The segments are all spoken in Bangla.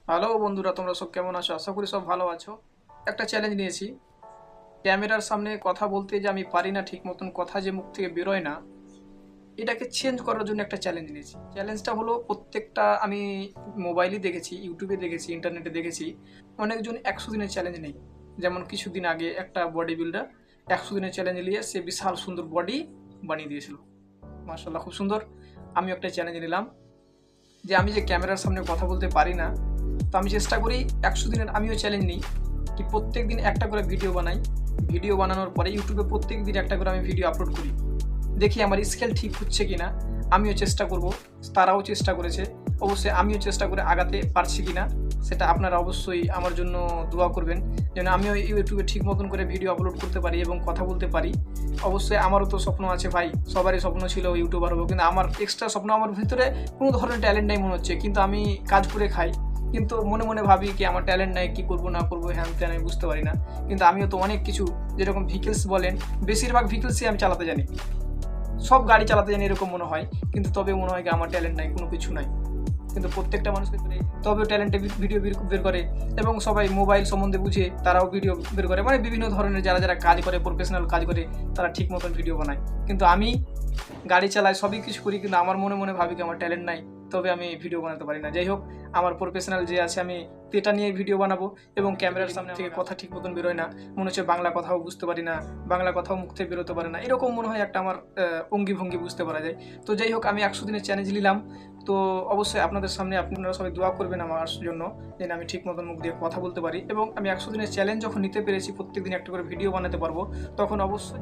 হ্যালো বন্ধুরা, তোমরা সব কেমন আছো? আশা করি সব ভালো আছো। একটা চ্যালেঞ্জ নিয়েছি। ক্যামেরার সামনে কথা বলতে যে আমি পারি না, ঠিক মতন কথা যে মুখ থেকে বেরোয় না, এটাকে চেঞ্জ করার জন্য একটা চ্যালেঞ্জ নিয়েছি। চ্যালেঞ্জটা হলো, প্রত্যেকটা আমি মোবাইলে দেখেছি, ইউটিউবে দেখেছি, ইন্টারনেটে দেখেছি, অনেকজন 100 দিনের চ্যালেঞ্জ নেই। যেমন কিছুদিন আগে একটা বডি বিল্ডার 100 দিনের চ্যালেঞ্জ নিয়ে সে বিশাল সুন্দর বডি বানিয়ে দিয়েছিল। মার্শাল্লাহ, খুব সুন্দর। আমিও একটা চ্যালেঞ্জ নিলাম যে আমি যে ক্যামেরার সামনে কথা বলতে পারি না, তো আমি চেষ্টা করি 100 দিনের আমিও চ্যালেঞ্জ নিই কি প্রত্যেক দিন একটা করে ভিডিও বানাই। ভিডিও বানানোর পরে ইউটিউবে প্রত্যেক দিন একটা করে আমি ভিডিও আপলোড করি। দেখি আমার স্কেল ঠিক হচ্ছে কিনা। আমিও চেষ্টা করব, তারাও চেষ্টা করেছে, অবশ্যই আমিও চেষ্টা করে আগাতে পারছি কিনা সেটা আপনারা অবশ্যই আমার জন্য দোয়া করবেন, যেন আমিও ইউটিউবে ঠিক মতন করে ভিডিও আপলোড করতে পারি এবং কথা বলতে পারি। অবশ্যই আমারও তো স্বপ্ন আছে ভাই, সবারই স্বপ্ন ছিল ইউটিউবার হবো, কিন্তু আমার এক্সট্রা স্বপ্ন, আমার ভিতরে কোনো ধরনের ট্যালেন্ট নেই মনে হচ্ছে, কিন্তু আমি কাজ করে খাই। কিন্তু মনে মনে ভাবি কি আমার ট্যালেন্ট নাই, কী করবো না করবো, হ্যান ত্যান আমি বুঝতে পারি না। কিন্তু আমিও তো অনেক কিছু, যেরকম ভেহিকেলস বলেন, বেশিরভাগ ভেহিকেলসই আমি চালাতে জানি, সব গাড়ি চালাতে জানি এরকম মনে হয়, কিন্তু তবে মনে হয় কি আমার ট্যালেন্ট নাই, কোনো কিছু নাই। কিন্তু প্রত্যেকটা মানুষকে করে তবেও ট্যালেন্টে ভিডিও বের করে, এবং সবাই মোবাইল সম্বন্ধে বুঝে তারাও ভিডিও বের করে, মানে বিভিন্ন ধরনের যারা যারা কাজ করে, প্রফেশনাল কাজ করে, তারা ঠিক মতন ভিডিও বানায়। কিন্তু আমি গাড়ি চালাই, সবই কিছু করি, কিন্তু আমার মনে মনে ভাবি কি আমার ট্যালেন্ট নাই, তবে আমি ভিডিও বানাতে পারি না। যাই হোক, আমার প্রফেশনাল যে আছে আমি এটা নিয়ে ভিডিও বানাবো, এবং ক্যামেরার সামনে থেকে কথা ঠিক মতন বেরোয় না, মনে হচ্ছে বাংলা কথাও বুঝতে পারি না, বাংলা কথাও মুখ থেকে বেরোতে পারে না, এরকম মনে হয় একটা আমার অঙ্গি ভঙ্গি বুঝতে পারা যায়। তো যাই হোক, আমি 100 দিনের চ্যালেঞ্জ নিলাম। তো অবশ্যই আপনাদের সামনে আপনারা সবাই দোয়া করবেন আমার জন্য, যেন আমি ঠিক মতন মুখ দিয়ে কথা বলতে পারি, এবং আমি 100 দিনের চ্যালেঞ্জ যখন নিতে পেরেছি, প্রত্যেকদিন একটা করে ভিডিও বানাতে পারবো, তখন অবশ্যই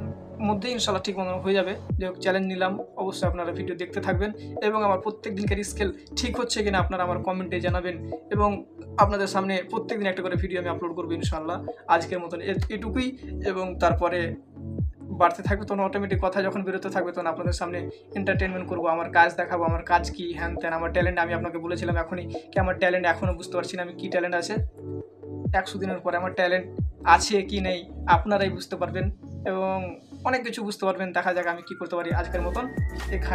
মধ্যেই ইনশাল্লাহ ঠিক মতন হয়ে যাবে। যাই হোক, চ্যালেঞ্জ নিলাম, অবশ্যই আপনারা ভিডিও দেখতে থাকবেন, এবং আমার প্রত্যেক দিনকার স্কেল ঠিক হচ্ছে কিনা আপনারা আমার কমেন্টে জানাবেন, এবং আপনাদের সামনে প্রত্যেকদিন একটা করে ভিডিও আমি আপলোড করবো ইনশাল্লাহ। আজকের মতন এটুকুই, এবং তারপরে বাড়তে থাকবে, তখন অটোমেটিক কথা যখন বেরোতে থাকবে, তখন আপনাদের সামনে এন্টারটেনমেন্ট করবো, আমার কাজ দেখাবো, আমার কাজ কি, হ্যান ত্যান, আমার ট্যালেন্ট আমি আপনাকে বলেছিলাম এখনই কি আমার ট্যালেন্ট এখনও বুঝতে পারছি না আমি কী ট্যালেন্ট আছে। 100 দিনের পরে আমার ট্যালেন্ট আছে কি নেই আপনারাই বুঝতে পারবেন, এবং অনেক কিছু বুঝতে পারবেন। দেখা যাক আমি কী করতে পারি। আজকের মতন এখানে।